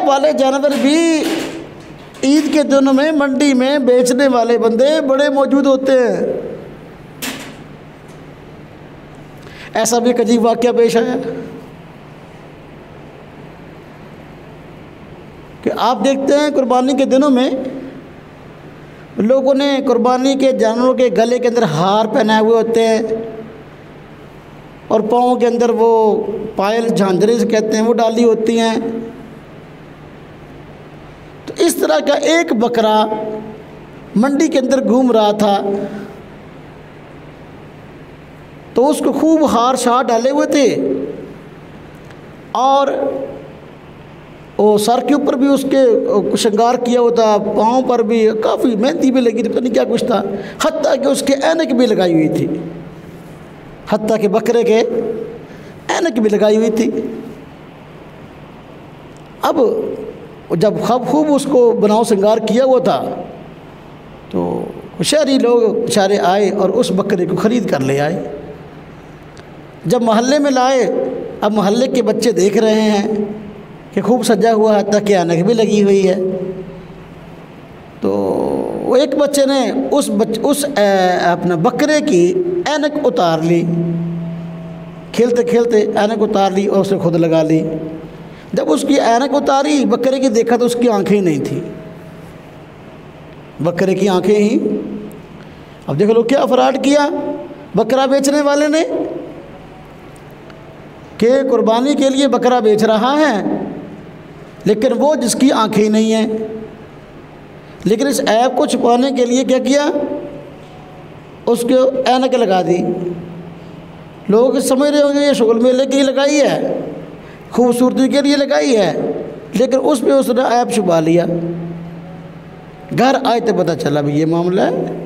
वाले जानवर भी ईद के दिनों में मंडी में बेचने वाले बंदे बड़े मौजूद होते हैं। ऐसा भी एक अजीब वाक़या पेश आया कि आप देखते हैं कुर्बानी के दिनों में लोगों ने कुर्बानी के जानवरों के गले के अंदर हार पहनाए हुए होते हैं और पाँव के अंदर वो पायल झांझरें से कहते हैं वो डाली होती हैं। तो इस तरह का एक बकरा मंडी के अंदर घूम रहा था, तो उसको खूब हार शार डाले हुए थे और वो सर के ऊपर भी उसके श्रृंगार किया हुआ था, पाँव पर भी काफ़ी मेहंदी भी लगी थी, पता नहीं क्या कुछ था, हत्ता कि उसके ऐनक भी लगाई हुई थी, हत्ता के बकरे के ऐनक भी लगाई हुई थी। अब जब खूब उसको बनाव श्रृंगार किया हुआ था तो शहरी लोग बेचारे आए और उस बकरे को ख़रीद कर ले आए। जब मोहल्ले में लाए, अब मोहल्ले के बच्चे देख रहे हैं कि खूब सजा हुआ है, हत्ता की ऐनक भी लगी हुई है। तो वो एक बच्चे ने उस अपने बकरे की ऐनक उतार ली, खेलते खेलते ऐनक उतार ली और उसे खुद लगा ली। जब उसकी ऐनक उतारी बकरे की, देखा तो उसकी आंखें ही नहीं थी, बकरे की आंखें ही। अब देखो लोग क्या फ्रॉड किया बकरा बेचने वाले ने कि कुर्बानी के लिए बकरा बेच रहा है, लेकिन वो जिसकी आंखें ही नहीं हैं। लेकिन इस ऐप को छुपाने के लिए क्या किया, उसको ऐनक लगा दी। लोग समझ रहे होंगे ये शुगल मेले के लिए लगाई है, खूबसूरती के लिए लगाई है, लेकिन उसमें उसने ऐप छुपा लिया। घर आए तो पता चला भी ये मामला है।